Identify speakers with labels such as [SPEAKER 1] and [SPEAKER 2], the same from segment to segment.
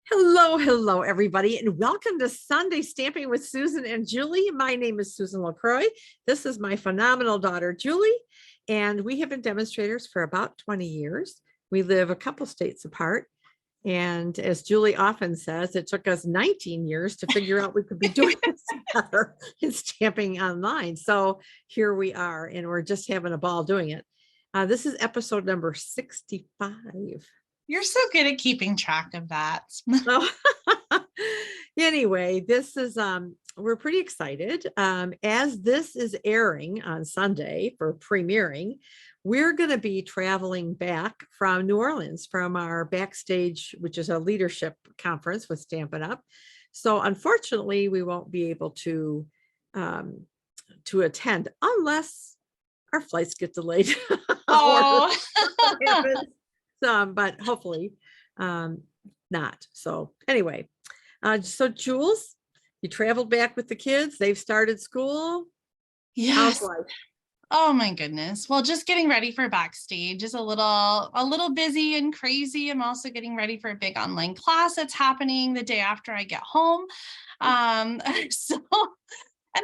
[SPEAKER 1] Hello, everybody, and welcome to Sunday Stamping with Susan and Julie. My name is Susan LaCroix. This is my phenomenal daughter, Julie, and we have been demonstrators for about 20 years. We live a couple states apart, and as Julie often says, it took us 19 years to figure out we could be doing this together and stamping online. So here we are, and we're just having a ball doing it. This is episode number 65.
[SPEAKER 2] You're so good at keeping track of that.
[SPEAKER 1] So anyway, this is we're pretty excited. As this is airing on Sunday for premiering, we're going to be traveling back from New Orleans from our backstage, which is a leadership conference with Stampin' Up. So unfortunately, we won't be able to attend unless our flights get delayed.
[SPEAKER 2] Oh.
[SPEAKER 1] But hopefully not. So anyway, so Jules, you traveled back with the kids. They've started school.
[SPEAKER 2] Yes. Oh my goodness. Well, just getting ready for backstage is a little busy and crazy. I'm also getting ready for a big online class that's happening the day after I get home. And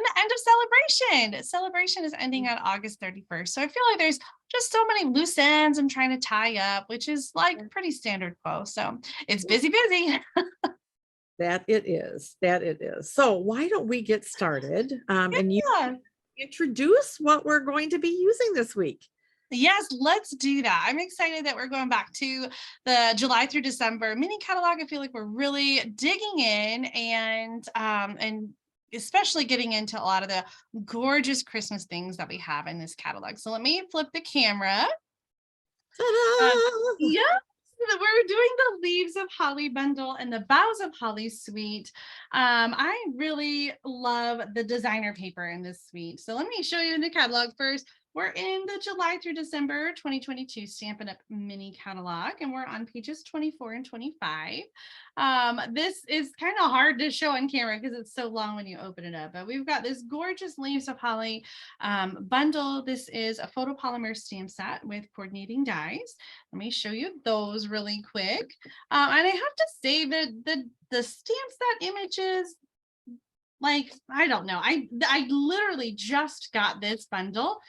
[SPEAKER 2] the end of Sale-a-Bration. Sale-a-Bration is ending on August 31st. So I feel like there's just so many loose ends I'm trying to tie up, which is like pretty standard quo. So it's busy.
[SPEAKER 1] That it is. So why don't we get started? And you introduce what we're going to be using this week.
[SPEAKER 2] Yes, let's do that. I'm excited that we're going back to the July through December mini catalog. I feel like we're really digging in and especially getting into a lot of the gorgeous Christmas things that we have in this catalog. So let me flip the camera. Yes, we're doing the Leaves of Holly bundle and the Boughs of Holly Suite. I really love the designer paper in this suite. So let me show you in the catalog first. We're in the July through December 2022 Stampin' Up! Mini catalog, and we're on pages 24 and 25. This is kind of hard to show on camera because it's so long when you open it up, but we've got this gorgeous Leaves of Holly bundle. This is a photopolymer stamp set with coordinating dies. Let me show you those really quick. And I have to say that the stamp set images, like, I don't know. I literally just got this bundle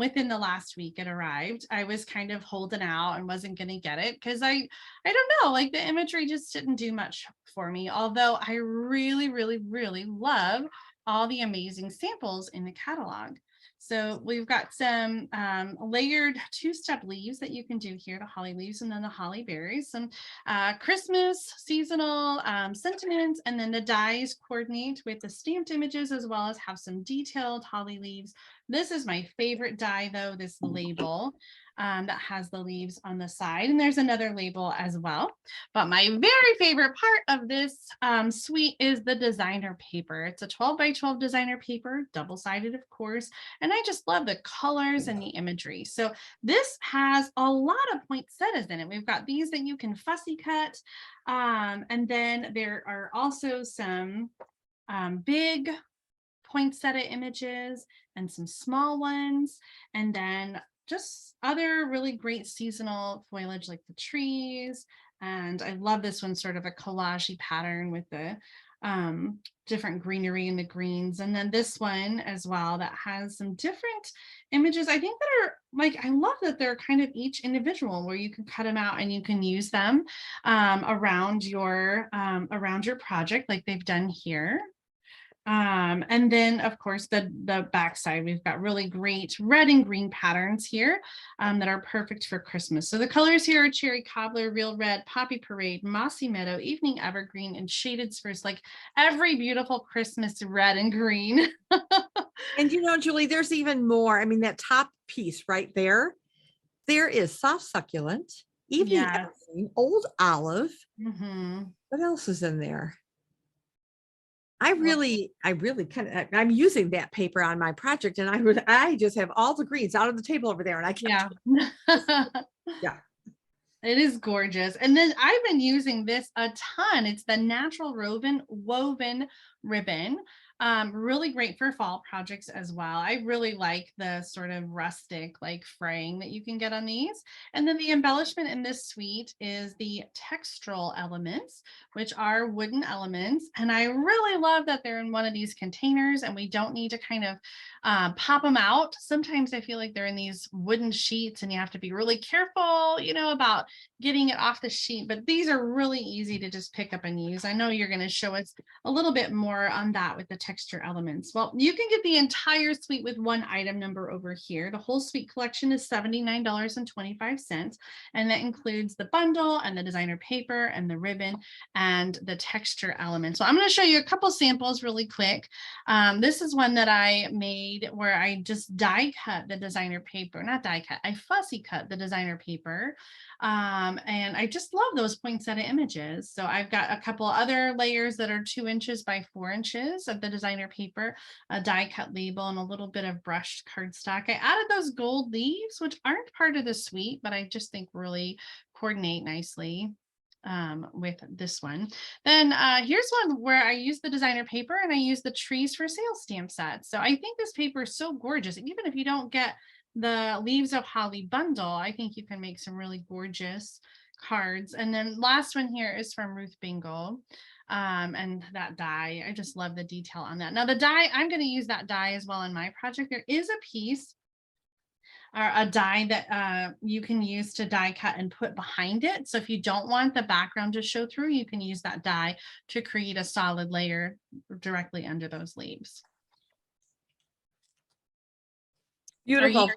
[SPEAKER 2] within the last week. It arrived. I was kind of holding out and wasn't going to get it because I don't know, like the imagery just didn't do much for me. Although I really, really, really love all the amazing samples in the catalog. So we've got some layered two-step leaves that you can do here, the holly leaves and then the holly berries, some Christmas seasonal sentiments, and then the dies coordinate with the stamped images as well as have some detailed holly leaves. This is my favorite die though, this label that has the leaves on the side, and there's another label as well. But my very favorite part of this suite is the designer paper. It's a 12 by 12 designer paper, double-sided of course, and I just love the colors and the imagery. So this has a lot of poinsettias in it. We've got these that you can fussy cut, and then there are also some big poinsettia images and some small ones, and then just other really great seasonal foliage like the trees. And I love this one, sort of a collage-y pattern with the different greenery and the greens. And then this one as well that has some different images, I think, that are like, I love that they're kind of each individual where you can cut them out and you can use them around your project like they've done here. And then of course the backside, we've got really great red and green patterns here that are perfect for Christmas. So the colors here are cherry cobbler, real red, poppy parade, mossy meadow, evening evergreen, and shaded spruce, like every beautiful Christmas red and green.
[SPEAKER 1] And you know, Julie, there's even more. I mean, that top piece right there is soft succulent, evening evergreen, old olive. What else is in there? I'm using that paper on my project, and I just have all the greens out on the table over there, and I can't. Yeah.
[SPEAKER 2] It is gorgeous. And then I've been using this a ton. It's the natural Rovin woven ribbon. Really great for fall projects as well. I really like the sort of rustic like fraying that you can get on these. And then the embellishment in this suite is the textural elements, which are wooden elements. And I really love that they're in one of these containers and we don't need to kind of pop them out. Sometimes I feel like they're in these wooden sheets and you have to be really careful, about getting it off the sheet, but these are really easy to just pick up and use. I know you're going to show us a little bit more on that with the texture elements. Well, you can get the entire suite with one item number over here. The whole suite collection is $79.25, and that includes the bundle and the designer paper and the ribbon and the texture elements. So I'm going to show you a couple samples really quick. This is one that I made where I just die cut the designer paper, not die cut, I fussy cut the designer paper. And I just love those poinsettia images. So I've got a couple other layers that are 2 inches by 4 inches of the designer paper, a die cut label, and a little bit of brushed cardstock. I added those gold leaves, which aren't part of the suite, but I just think really coordinate nicely with this one. Then here's one where I use the designer paper and I use the trees for sale stamp sets. So I think this paper is so gorgeous. Even if you don't get the Leaves of Holly bundle, I think you can make some really gorgeous cards. And then last one here is from Ruth Bingle. And that die, I just love the detail on that. Now the die, I'm going to use that die as well in my project. There is a piece or a die that you can use to die cut and put behind it. So if you don't want the background to show through, you can use that die to create a solid layer directly under those leaves.
[SPEAKER 1] Beautiful.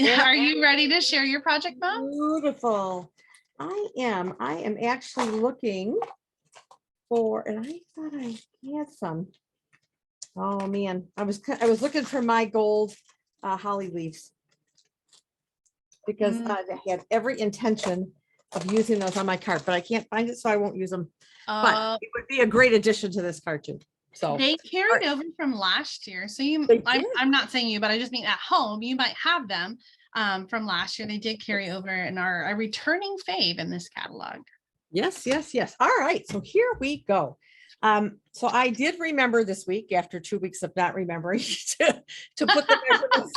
[SPEAKER 2] Are you ready to share your project, Mom?
[SPEAKER 1] Beautiful. I am actually looking for, and I thought I had some. Oh man, I was looking for my gold holly leaves because I had every intention of using those on my card, but I can't find it, so I won't use them. But it would be a great addition to this card too. So
[SPEAKER 2] they carried over from last year. So I'm not saying you, but I just mean at home, you might have them from last year. They did carry over and are a returning fave in this catalog.
[SPEAKER 1] Yes, yes, yes. All right, so here we go. So I did remember this week, after 2 weeks of not remembering, to put the measurements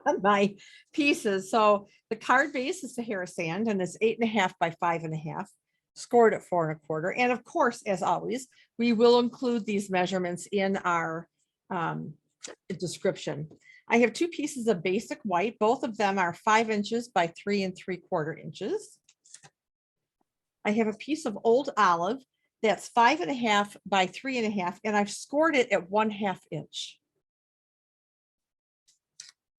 [SPEAKER 1] on my pieces. So the card base is Sahara Sand and it's 8.5 by 5.5, scored at 4 1/4. And of course, as always, we will include these measurements in our description. I have 2 pieces of basic white. Both of them are 5 inches by 3 3/4 inches. I have a piece of old olive that's 5.5 by 3.5, and I've scored it at 1/2 inch.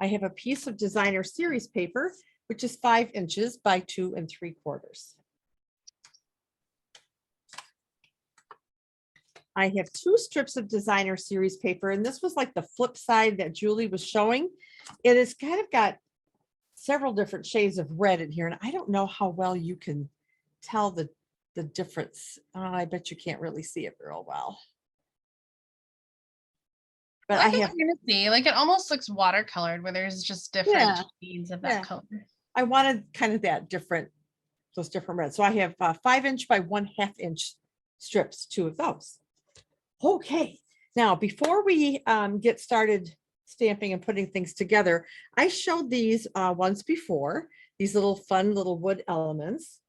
[SPEAKER 1] I have a piece of designer series paper, which is 5 inches by 2 3/4. I have 2 strips of designer series paper, and this was like the flip side that Julie was showing. It has kind of got several different shades of red in here, and I don't know how well you can tell the difference. I bet you can't really see it real well. But I have
[SPEAKER 2] to see, like it almost looks watercolored where there's just different shades of that color.
[SPEAKER 1] I wanted kind of that different, those different reds. So I have 5 inch by 1/2 inch strips, 2 of those. Okay, now before we get started stamping and putting things together, I showed these once before, these little fun little wood elements.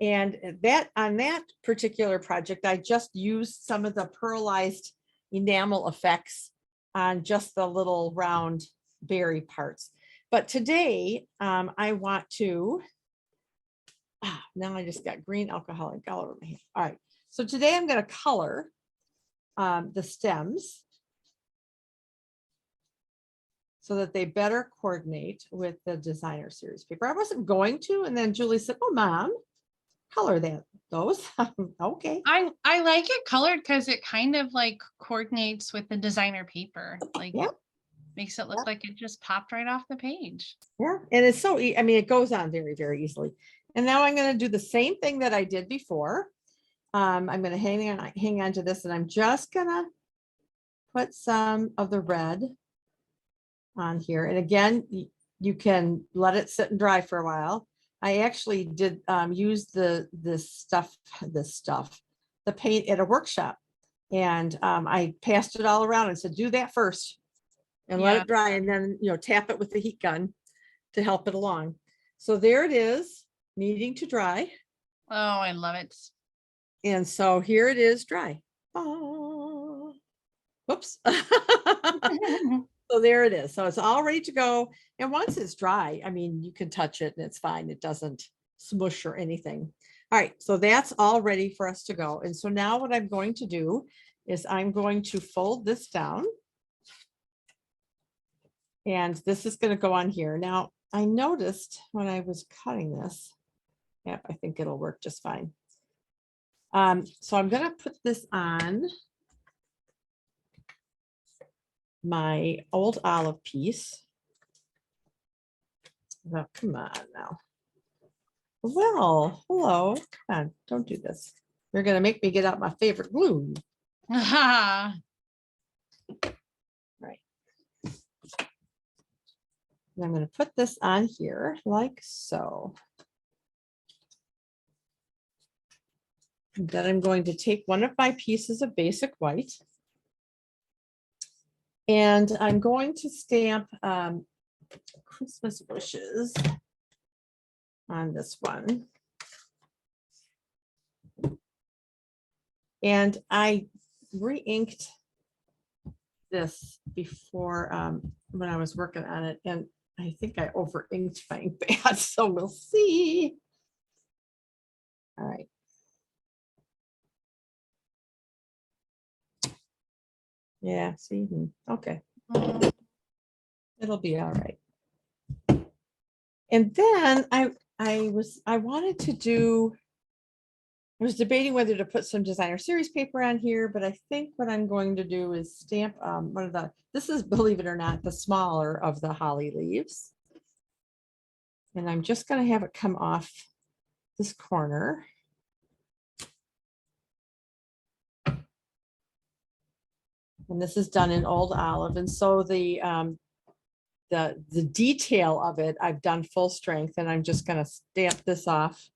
[SPEAKER 1] And that on that particular project, I just used some of the pearlized enamel effects on just the little round berry parts. But today I want to, now I just got green alcoholic all over my hand. All right, so today I'm going to color the stems so that they better coordinate with the designer series paper. I wasn't going to, and then Julie said, "Oh, Mom, color those." Okay.
[SPEAKER 2] I like it colored because it kind of like coordinates with the designer paper. Like makes it look like it just popped right off the page.
[SPEAKER 1] Yeah, and it's so I mean, it goes on very, very easily. And now I'm going to do the same thing that I did before. I'm going to hang on to this, and I'm just going to put some of the red on here. And again, you can let it sit and dry for a while. I actually did use the paint at a workshop And I passed it all around and said, do that first and let
[SPEAKER 2] Yeah.
[SPEAKER 1] it dry, and then, tap it with the heat gun to help it along. So there it is, needing to dry.
[SPEAKER 2] Oh, I love it.
[SPEAKER 1] And so here it is dry. Oh, whoops. So there it is. So it's all ready to go. And once it's dry, I mean, you can touch it and it's fine. It doesn't smush or anything. All right. So that's all ready for us to go. And so now what I'm going to do is I'm going to fold this down. And this is going to go on here. Now, I noticed when I was cutting this, yep, I think it'll work just fine. So I'm going to put this on my old olive piece. Oh, come on now. Well, hello. Come on, don't do this. You're going to make me get out my favorite glue. Right. And I'm going to put this on here like so. And then I'm going to take one of my pieces of basic white. And I'm going to stamp Christmas bushes on this one. And I re-inked this before when I was working on it, and I think I over-inked my ink pad, so we'll see. All right. Yeah, see, okay. It'll be all right. And then I wanted to do, I was debating whether to put some designer series paper on here, but I think what I'm going to do is stamp one of the, this is, believe it or not, the smaller of the holly leaves. And I'm just going to have it come off this corner. And this is done in old olive. And so the detail of it, I've done full strength, and I'm just going to stamp this off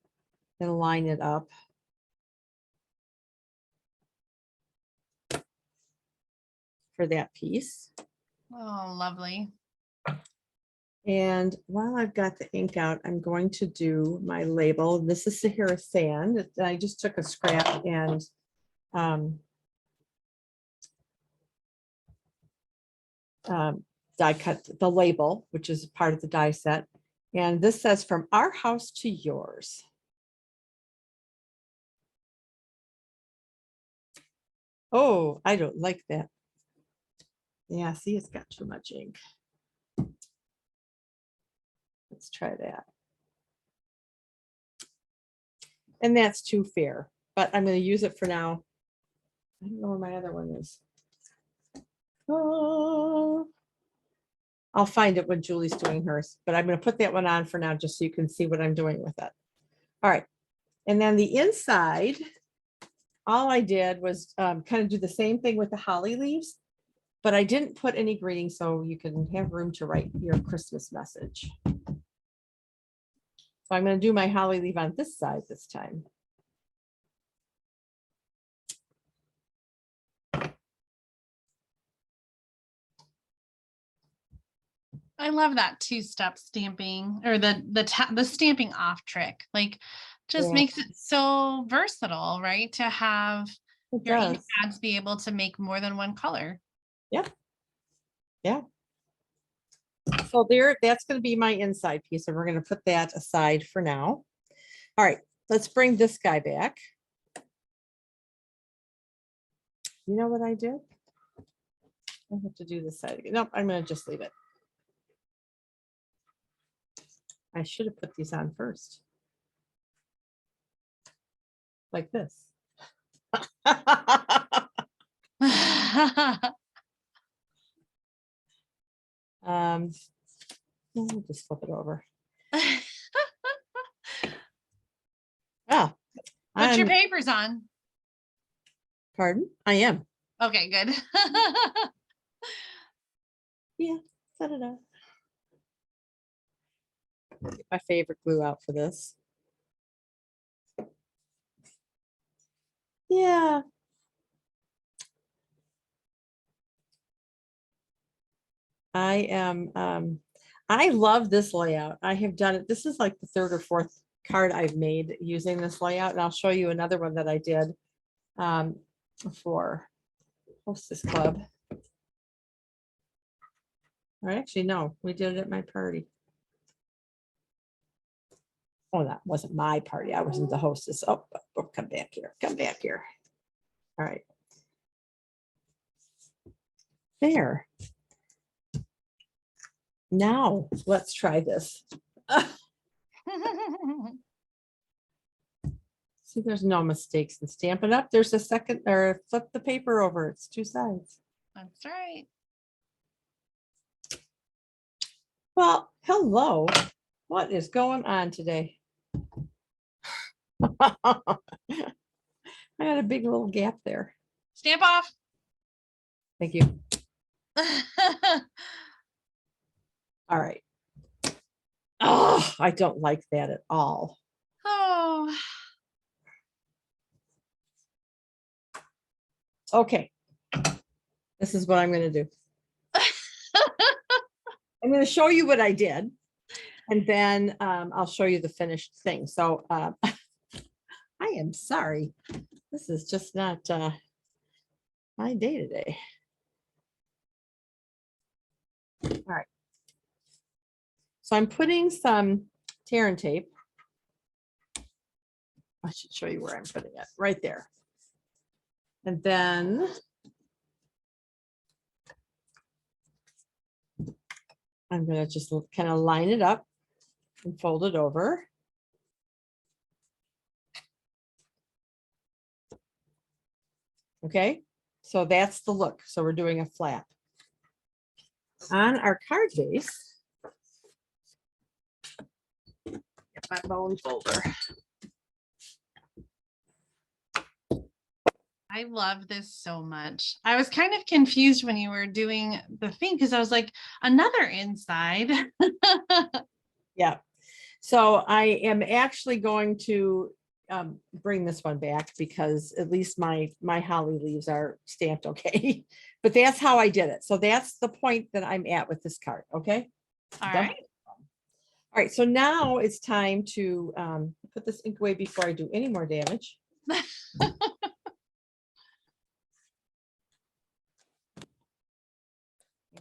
[SPEAKER 1] and line it up. For that piece.
[SPEAKER 2] Oh, lovely.
[SPEAKER 1] And while I've got the ink out, I'm going to do my label. This is Sahara Sand. I just took a scrap and die cut the label, which is part of the die set. And this says, from our house to yours. Oh, I don't like that. Yeah, see, it's got too much ink. Let's try that. And that's too fair, but I'm going to use it for now. I don't know where my other one is. Oh, I'll find it when Julie's doing hers, but I'm going to put that one on for now just so you can see what I'm doing with it. All right. And then the inside, all I did was kind of do the same thing with the holly leaves, but I didn't put any greeting so you can have room to write your Christmas message. So I'm going to do my holly leaf on this side this time.
[SPEAKER 2] I love that two-step stamping, or the stamping off trick. Like, just
[SPEAKER 1] Yeah.
[SPEAKER 2] makes it so versatile, right? To have
[SPEAKER 1] It
[SPEAKER 2] your ink
[SPEAKER 1] does.
[SPEAKER 2] pads be able to make more than one color.
[SPEAKER 1] Yep. Yeah. So there, that's going to be my inside piece, and we're going to put that aside for now. All right, let's bring this guy back. You know what I did? I have to do this side again. Nope, I'm going to just leave it. I should have put these on first. Like this. We'll just flip it over. Oh,
[SPEAKER 2] Put your papers on.
[SPEAKER 1] Pardon? I am.
[SPEAKER 2] Okay, good.
[SPEAKER 1] Yeah, set it up. Get my favorite glue out for this. Yeah. I love this layout. I have done it. This is like the third or fourth card I've made using this layout. And I'll show you another one that I did for Hostess Club. Or actually, no, we did it at my party. Oh, that wasn't my party. I wasn't the hostess. Oh, come back here. Come back here. All right. There. Now let's try this. See, there's no mistakes in Stampin' Up. There's a second, or flip the paper over. It's two sides.
[SPEAKER 2] That's right.
[SPEAKER 1] Well, hello. What is going on today? I had a big little gap there.
[SPEAKER 2] Stamp off.
[SPEAKER 1] Thank you. All right. Oh, I don't like that at all.
[SPEAKER 2] Oh.
[SPEAKER 1] Okay. This is what I'm going to do. I'm going to show you what I did, and then I'll show you the finished thing. So I am sorry. This is just not my day today. All right. So I'm putting some tear and tape. I should show you where I'm putting it, right there. And then I'm going to just kind of line it up and fold it over. Okay, so that's the look. So we're doing a flap. On our card base, get my bone folder.
[SPEAKER 2] I love this so much. I was kind of confused when you were doing the thing because I was like, another inside.
[SPEAKER 1] Yeah. So I am actually going to bring this one back because at least my holly leaves are stamped okay. But that's how I did it. So that's the point that I'm at with this card. Okay.
[SPEAKER 2] All
[SPEAKER 1] Done?
[SPEAKER 2] right.
[SPEAKER 1] All right. So now it's time to put this ink away before I do any more damage.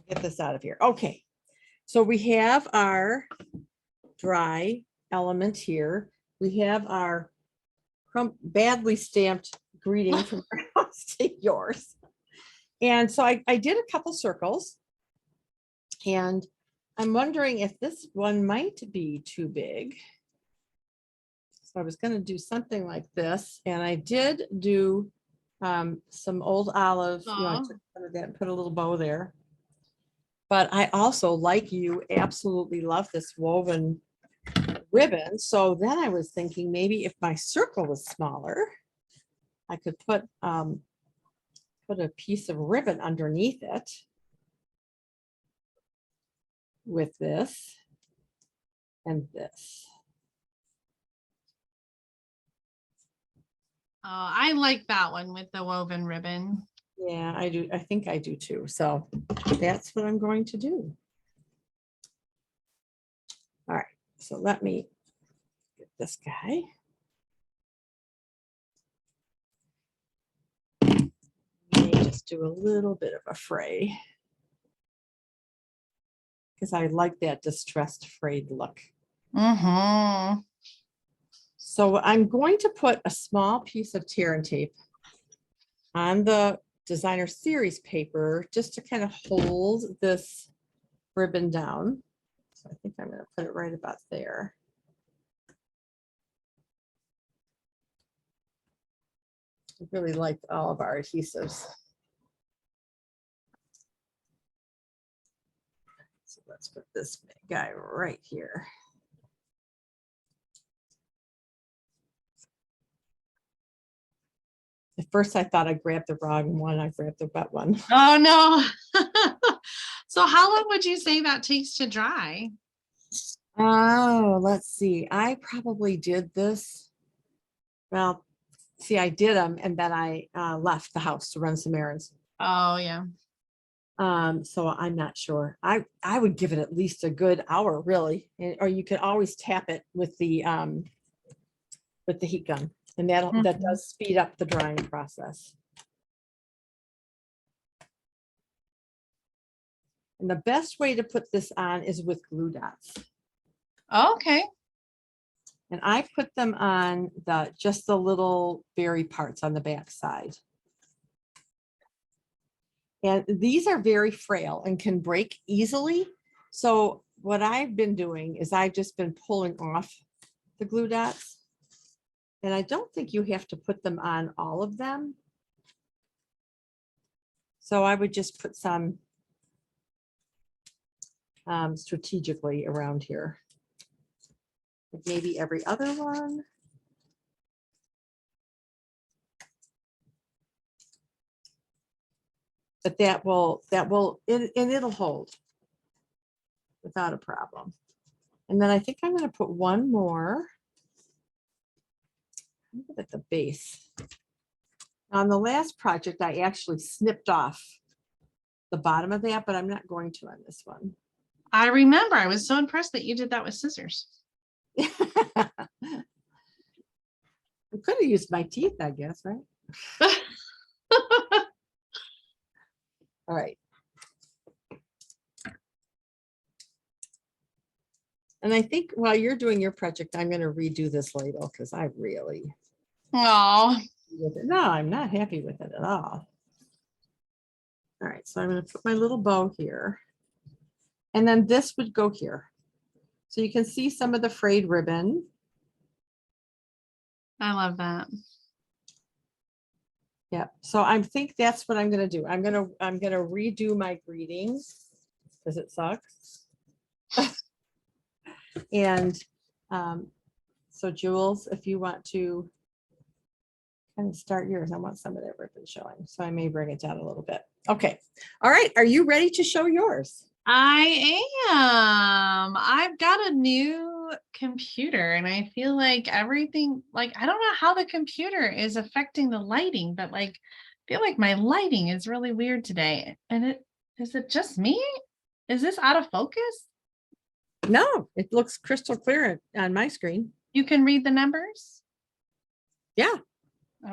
[SPEAKER 1] Get this out of here. Okay. So we have our dry element here. We have our badly stamped greeting from our house to yours. And so I did a couple circles, and I'm wondering if this one might be too big. So I was going to do something like this, and I did do some old olive, you know, I took some of that and put a little bow there. But I also, like you, absolutely love this woven ribbon. So then I was thinking maybe if my circle was smaller, I could put a piece of ribbon underneath it with this and this.
[SPEAKER 2] Oh, I like that one with the woven ribbon.
[SPEAKER 1] Yeah, I do. I think I do too. So that's what I'm going to do. All right. So let me get this guy. May just do a little bit of a fray because I like that distressed frayed look.
[SPEAKER 2] Mm-hmm.
[SPEAKER 1] So I'm going to put a small piece of tear and tape on the designer series paper just to kind of hold this ribbon down. So I think I'm going to put it right about there. I really like all of our adhesives. So let's put this guy right here. At first I thought I grabbed the wrong one. I grabbed the wet one.
[SPEAKER 2] Oh no. So how long would you say that takes to dry?
[SPEAKER 1] Oh, let's see. I probably did this. Well, see, I did them and then I left the house to run some errands.
[SPEAKER 2] Oh yeah.
[SPEAKER 1] So I'm not sure. I would give it at least a good hour, really. Or you could always tap it with the heat gun, and that does speed up the drying process. And the best way to put this on is with glue dots.
[SPEAKER 2] Okay.
[SPEAKER 1] And I put them on just the little berry parts on the back side. And these are very frail and can break easily. So what I've been doing is I've just been pulling off the glue dots. And I don't think you have to put them on all of them. So I would just put some strategically around here. Like maybe every other one. But and it'll hold without a problem. And then I think I'm going to put one more at the base. On the last project, I actually snipped off the bottom of that, but I'm not going to on this one.
[SPEAKER 2] I remember. I was so impressed that you did that with scissors.
[SPEAKER 1] I could have used my teeth, I guess, right? All right. And I think while you're doing your project, I'm going to redo this label because I really.
[SPEAKER 2] Oh.
[SPEAKER 1] No, I'm not happy with it at all. All right, so I'm going to put my little bow here. And then this would go here. So you can see some of the frayed ribbon.
[SPEAKER 2] I love that.
[SPEAKER 1] Yeah, so I think that's what I'm going to do. I'm going to redo my greetings because it sucks. And so Jewels, if you want to kind of start yours, I want some of that ribbon showing. So I may bring it down a little bit. Okay. All right. Are you ready to show yours?
[SPEAKER 2] I am. I've got a new computer and I feel like everything, like, I don't know how the computer is affecting the lighting, but like, I feel like my lighting is really weird today. And is it just me? Is this out of focus?
[SPEAKER 1] No, it looks crystal clear on my screen.
[SPEAKER 2] You can read the numbers?
[SPEAKER 1] Yeah.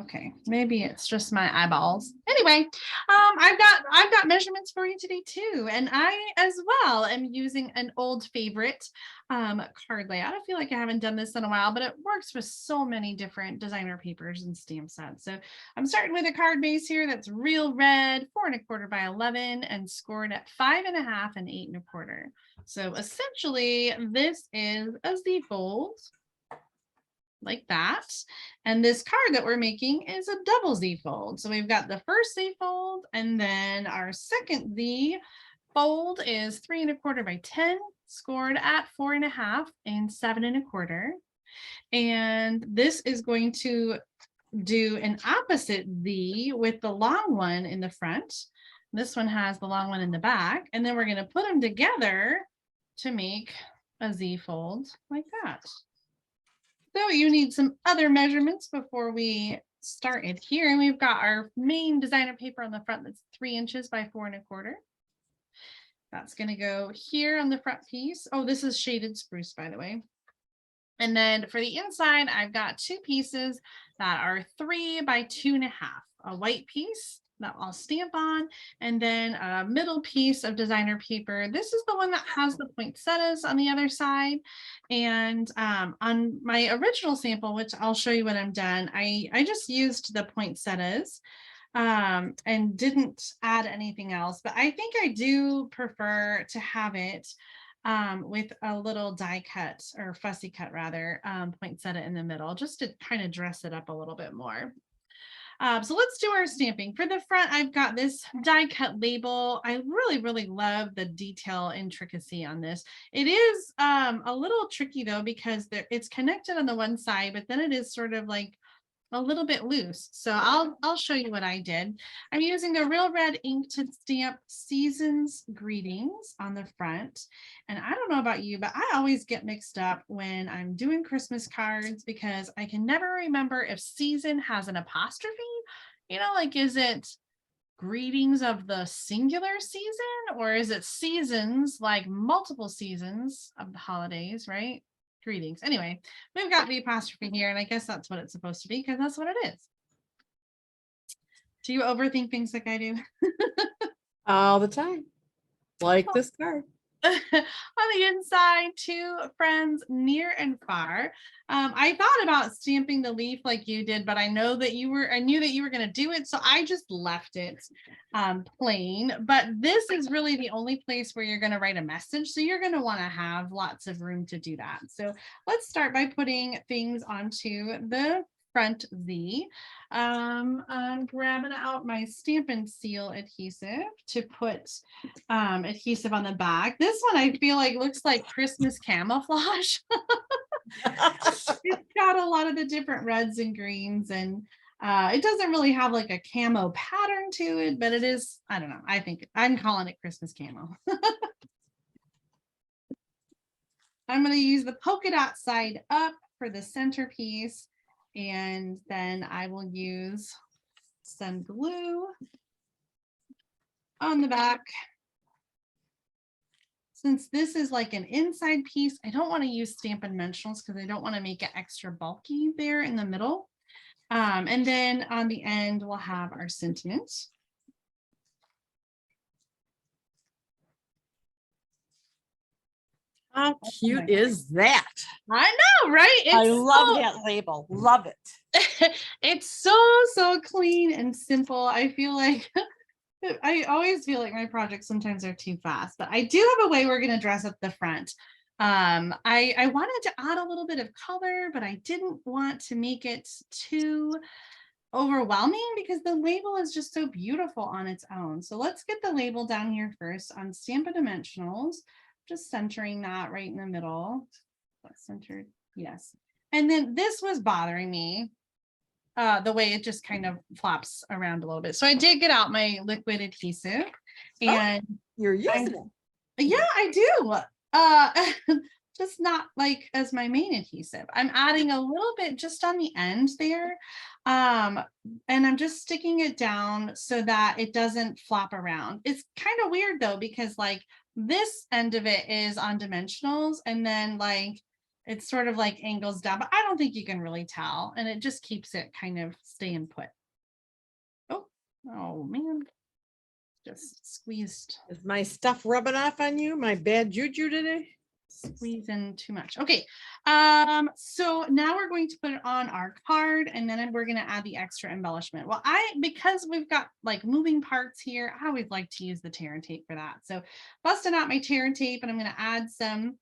[SPEAKER 2] Okay, maybe it's just my eyeballs. Anyway, I've got measurements for you today too, and I as well am using an old favorite card layout. I feel like I haven't done this in a while, but it works with so many different designer papers and stamp sets. So I'm starting with a card base here that's real red, 4 1/4 by 11, and scored at 5 1/2 and 8 1/4. So essentially, this is a Z fold. Like that. And this card that we're making is a double Z fold. So we've got the first Z fold, and then our second Z fold is 3 1/4 by 10, scored at 4 1/2 and 7 1/4. And this is going to do an opposite Z with the long one in the front. This one has the long one in the back, and then we're going to put them together to make a Z fold like that. So you need some other measurements before we start it here. And we've got our main designer paper on the front that's 3 inches by 4 1/4. That's going to go here on the front piece. Oh, this is shaded spruce, by the way. And then for the inside, I've got 2 pieces that are 3 by 2 1/2. A white piece that I'll stamp on, and then a middle piece of designer paper. This is the one that has the poinsettias on the other side. And on my original sample, which I'll show you when I'm done, I just used the poinsettias and didn't add anything else. But I think I do prefer to have it with a little die cut, or fussy cut rather, poinsettia in the middle, just to kind of dress it up a little bit more. So let's do our stamping. For the front, I've got this die cut label. I really love the detail intricacy on this. It is a little tricky though, because it's connected on the one side, but then it is sort of like a little bit loose. So I'll show you what I did. I'm using a real red ink to stamp Season's Greetings on the front. And I don't know about you, but I always get mixed up when I'm doing Christmas cards because I can never remember if season has an apostrophe. You know, like, is it greetings of the singular season, or is it seasons, like multiple seasons of the holidays, right? Greetings. Anyway, we've got the apostrophe here, and I guess that's what it's supposed to be because that's what it is. Do you overthink things like I do?
[SPEAKER 1] All the time, like this card.
[SPEAKER 2] On the inside, to friends near and far. I thought about stamping the leaf like you did, but I knew that you were going to do it, so I just left it plain. But this is really the only place where you're going to write a message, so you're going to want to have lots of room to do that. So let's start by putting things onto the front Z. I'm grabbing out my Stampin' Seal adhesive to put adhesive on the back. This one I feel like looks like Christmas camouflage. It's got a lot of the different reds and greens, and it doesn't really have like a camo pattern to it, but it is, I don't know, I think I'm calling it Christmas camo. I'm going to use the polka dot side up for the centerpiece, and then I will use some glue on the back. Since this is like an inside piece, I don't want to use Stampin' Dimensionals because I don't want to make it extra bulky there in the middle. And then on the end, we'll have our sentiment.
[SPEAKER 1] How cute is that?
[SPEAKER 2] I know, right?
[SPEAKER 1] I love that label. Love it.
[SPEAKER 2] It's so clean and simple. I feel like I always feel like my projects sometimes are too fast, but I do have a way we're going to dress up the front. I wanted to add a little bit of color, but I didn't want to make it too overwhelming because the label is just so beautiful on its own. So let's get the label down here first on Stampin' Dimensionals, just centering that right in the middle. That's centered, yes. And then this was bothering me, the way it just kind of flops around a little bit. So I did get out my liquid adhesive, and
[SPEAKER 1] you're using it.
[SPEAKER 2] Yeah, I do. Just not like as my main adhesive. I'm adding a little bit just on the end there. And I'm just sticking it down so that it doesn't flop around. It's kind of weird though, because like this end of it is on dimensionals, and then like it's sort of like angles down, but I don't think you can really tell. And it just keeps it kind of staying put. Oh man. Just squeezed.
[SPEAKER 1] Is my stuff rubbing off on you? My bad juju today?
[SPEAKER 2] Squeezing too much. Okay. So now we're going to put it on our card, and then we're going to add the extra embellishment. Well, because we've got like moving parts here, I always like to use the tear and tape for that. So busting out my tear and tape, and I'm going to add some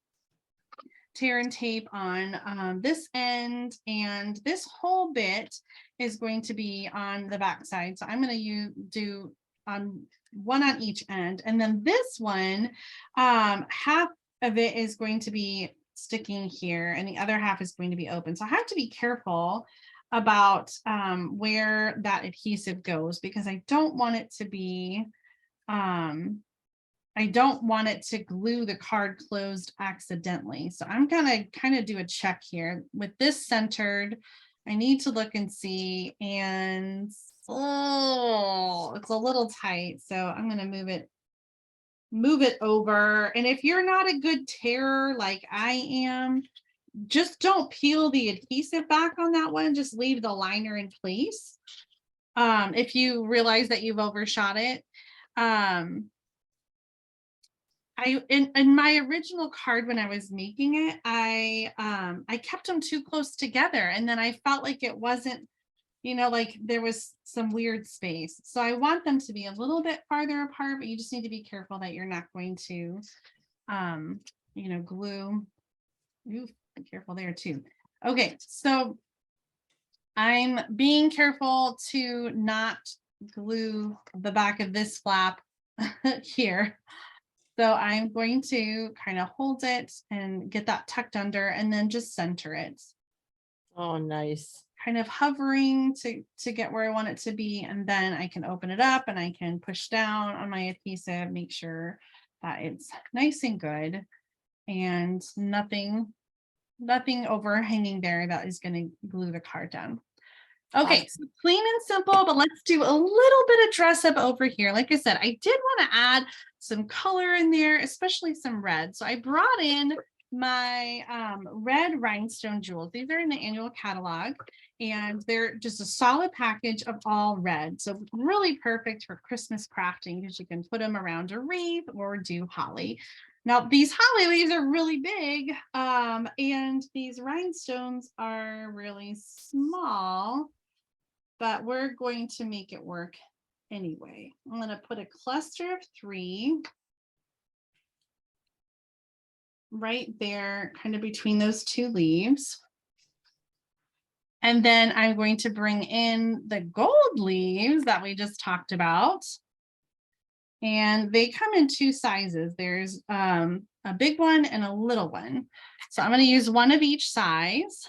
[SPEAKER 2] tear and tape on this end, and this whole bit is going to be on the back side. So I'm going to do on one on each end, and then this one, half of it is going to be sticking here, and the other half is going to be open. So I have to be careful about where that adhesive goes, because I don't want it to be I don't want it to glue the card closed accidentally. So I'm gonna kind of do a check here with this centered. I need to look and see, and oh, it's a little tight. So I'm gonna move it over. And if you're not a good tearer like I am, just don't peel the adhesive back on that one. Just leave the liner in place. If you realize that you've overshot it. In my original card when I was making it, I kept them too close together, and then I felt like it wasn't, like there was some weird space. So I want them to be a little bit farther apart, but you just need to be careful that you're not going to glue. Ooh, be careful there too. Okay, so I'm being careful to not glue the back of this flap here. So I'm going to kind of hold it and get that tucked under, and then just center it.
[SPEAKER 1] Oh, nice.
[SPEAKER 2] Kind of hovering to get where I want it to be. And then I can open it up and I can push down on my adhesive, make sure that it's nice and good, and nothing overhanging there that is going to glue the card down. Okay, so clean and simple, but let's do a little bit of dress up over here. Like I said, I did want to add some color in there, especially some red. So I brought in my red Rhinestone Jewels. These are in the annual catalog, and they're just a solid package of all red. So really perfect for Christmas crafting because you can put them around a wreath or do holly. Now, these holly leaves are really big, and these rhinestones are really small, but we're going to make it work anyway. I'm going to put a cluster of 3 right there, kind of between those 2 leaves. And then I'm going to bring in the gold leaves that we just talked about. And they come in 2 sizes. There's a big one and a little one. So I'm going to use one of each size.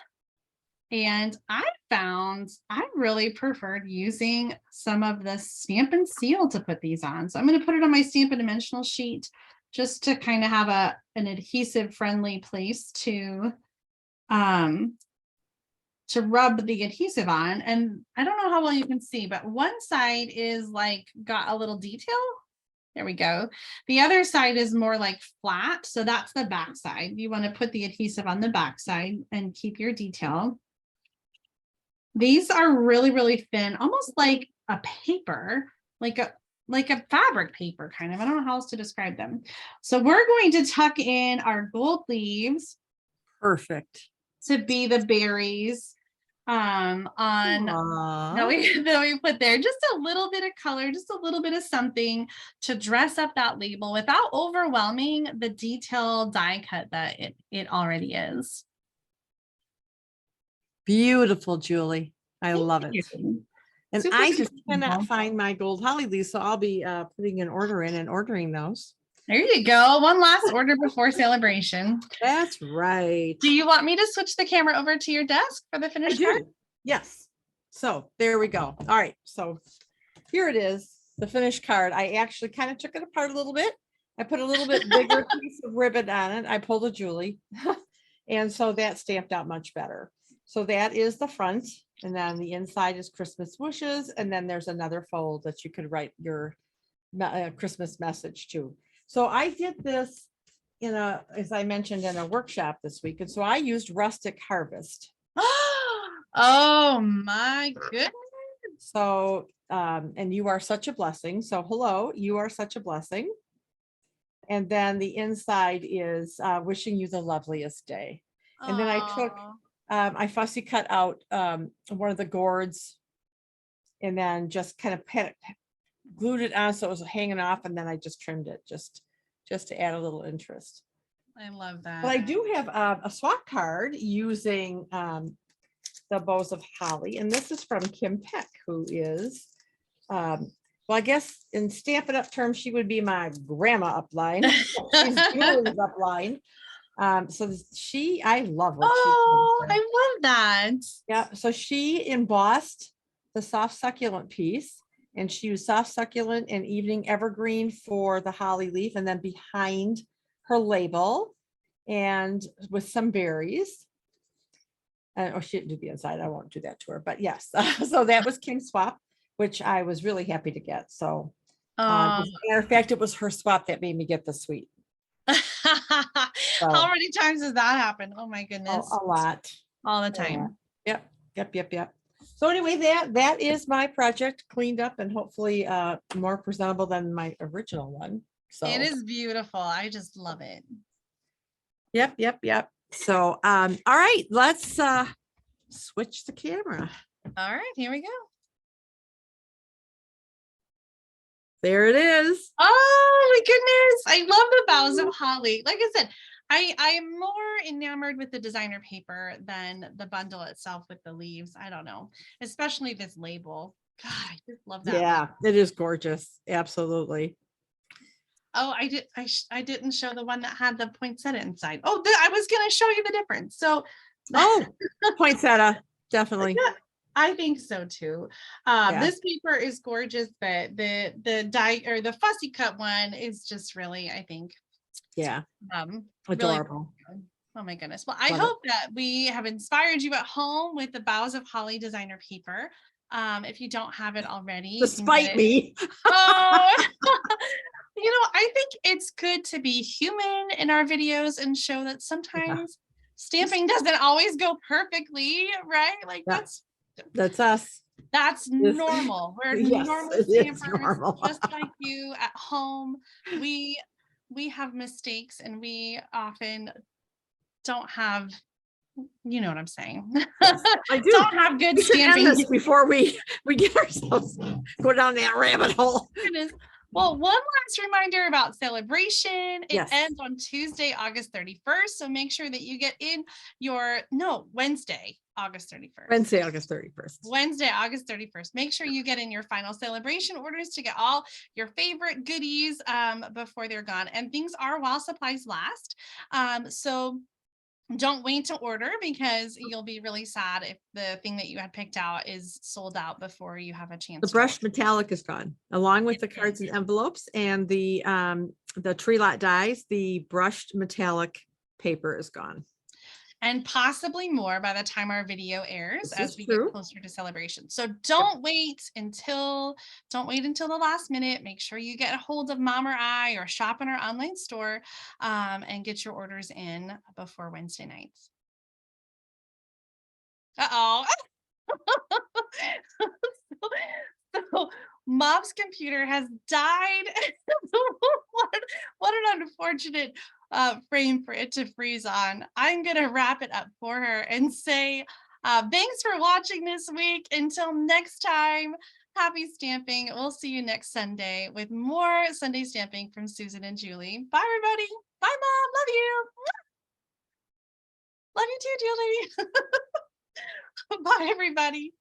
[SPEAKER 2] And I found I really preferred using some of the Stampin' Seal to put these on. So I'm going to put it on my Stampin' dimensional sheet just to kind of have an adhesive friendly place to rub the adhesive on. And I don't know how well you can see, but one side is like got a little detail. There we go. The other side is more like flat. So that's the back side. You want to put the adhesive on the back side and keep your detail. These are really, really thin, almost like a paper, like a fabric paper kind of. I don't know how else to describe them. So we're going to tuck in our gold leaves.
[SPEAKER 1] Perfect.
[SPEAKER 2] To be the berries on that we put there. Just a little bit of color, just a little bit of something to dress up that label without overwhelming the detailed die cut that it already is.
[SPEAKER 1] Beautiful, Julie. I love it. And
[SPEAKER 2] Super
[SPEAKER 1] I just
[SPEAKER 2] simple.
[SPEAKER 1] cannot find my gold holly leaves, so I'll be putting an order in and ordering those.
[SPEAKER 2] There you go. One last order before Sale-a-Bration.
[SPEAKER 1] That's right.
[SPEAKER 2] Do you want me to switch the camera over to your desk for the finished card?
[SPEAKER 1] Yes. So there we go. All right. So here it is, the finished card. I actually kind of took it apart a little bit. I put a little bit bigger piece of ribbon on it. I pulled a Julie. And so that stamped out much better. So that is the front. And then the inside is Christmas wishes. And then there's another fold that you could write your Christmas message to. So I did this as I mentioned, in a workshop this week. And so I used Rustic Harvest.
[SPEAKER 2] Oh my goodness.
[SPEAKER 1] So, and you are such a blessing. So hello, you are such a blessing. And then the inside is wishing you the loveliest day. And then I took, I fussy cut out one of the gourds and then just kind of glued it on so it was hanging off, and then I just trimmed it just to add a little interest.
[SPEAKER 2] I love that.
[SPEAKER 1] But I do have a swap card using the Boughs of Holly, and this is from Kim Peck, who is, well, I guess in Stampin' Up terms, she would be my grandma upline. She's Julie's upline. So I love what
[SPEAKER 2] I love that.
[SPEAKER 1] Yeah, so she embossed the soft succulent piece, and she used soft succulent and evening evergreen for the holly leaf, and then behind her label and with some berries. Or she didn't do the inside. I won't do that to her, but yes. So that was Kim swap, which I was really happy to get. So as a matter of fact, it was her swap that made me get the suite.
[SPEAKER 2] How many times does that happen? Oh my goodness.
[SPEAKER 1] A lot.
[SPEAKER 2] All the time.
[SPEAKER 1] Yeah. Yep. So anyway, that is my project, cleaned up and hopefully more presentable than my original one. So
[SPEAKER 2] it is beautiful. I just love it.
[SPEAKER 1] Yep. So all right, let's switch the camera.
[SPEAKER 2] All right, here we go.
[SPEAKER 1] There it is.
[SPEAKER 2] Oh my goodness. I love the Boughs of Holly. Like I said, I'm more enamored with the designer paper than the bundle itself with the leaves. I don't know, especially this label. God, I just love that.
[SPEAKER 1] Yeah, it is gorgeous. Absolutely.
[SPEAKER 2] Oh, I didn't show the one that had the poinsettia inside. Oh, I was going to show you the difference. So,
[SPEAKER 1] poinsettia, definitely.
[SPEAKER 2] Yeah, I think so too. This paper is gorgeous, but the die or the fussy cut one is just really, I think.
[SPEAKER 1] Yeah. Adorable.
[SPEAKER 2] Really, Oh my goodness. Well, I
[SPEAKER 1] Love it.
[SPEAKER 2] hope that we have inspired you at home with the Boughs of Holly designer paper. If you don't have it already, you can get
[SPEAKER 1] Despite
[SPEAKER 2] it.
[SPEAKER 1] me.
[SPEAKER 2] Oh, I think it's good to be human in our videos and show that sometimes stamping doesn't always go perfectly, right? Like
[SPEAKER 1] Yeah. That's us.
[SPEAKER 2] that's normal. We're
[SPEAKER 1] Yes,
[SPEAKER 2] normal
[SPEAKER 1] it is
[SPEAKER 2] stampers,
[SPEAKER 1] normal.
[SPEAKER 2] just like you at home. We have mistakes, and we often don't have, you know what I'm saying?
[SPEAKER 1] Yes, I do.
[SPEAKER 2] Don't have good
[SPEAKER 1] We should end this
[SPEAKER 2] stamping.
[SPEAKER 1] before we get ourselves go down that rabbit hole.
[SPEAKER 2] Goodness. Well, one last reminder about Sale-a-Bration. It
[SPEAKER 1] Yes.
[SPEAKER 2] ends on Tuesday, August 31st. So make sure that you get in Wednesday, August 31st.
[SPEAKER 1] Wednesday, August 31st.
[SPEAKER 2] Wednesday, August 31st. Make sure you get in your final Sale-a-Bration orders to get all your favorite goodies before they're gone. And things are while supplies last. So don't wait to order, because you'll be really sad if the thing that you had picked out is sold out before you have a chance.
[SPEAKER 1] The brushed metallic is gone, along with the cards and envelopes and the tree lot dies. The brushed metallic paper is gone.
[SPEAKER 2] And possibly more by the time our video airs, as we
[SPEAKER 1] get
[SPEAKER 2] closer to Sale-a-Bration. So don't wait until the last minute. Make sure you get a hold of Mom or I, or shop in our online store, and get your orders in before Wednesday nights. Uh-oh. So Mom's computer has died. What an unfortunate frame for it to freeze on. I'm gonna wrap it up for her and say thanks for watching this week. Until next time, happy stamping. We'll see you next Sunday with more Sunday stamping from Susan and Julie. Bye, everybody. Bye, Mom. Love you. Love you too, Julie. Bye, everybody.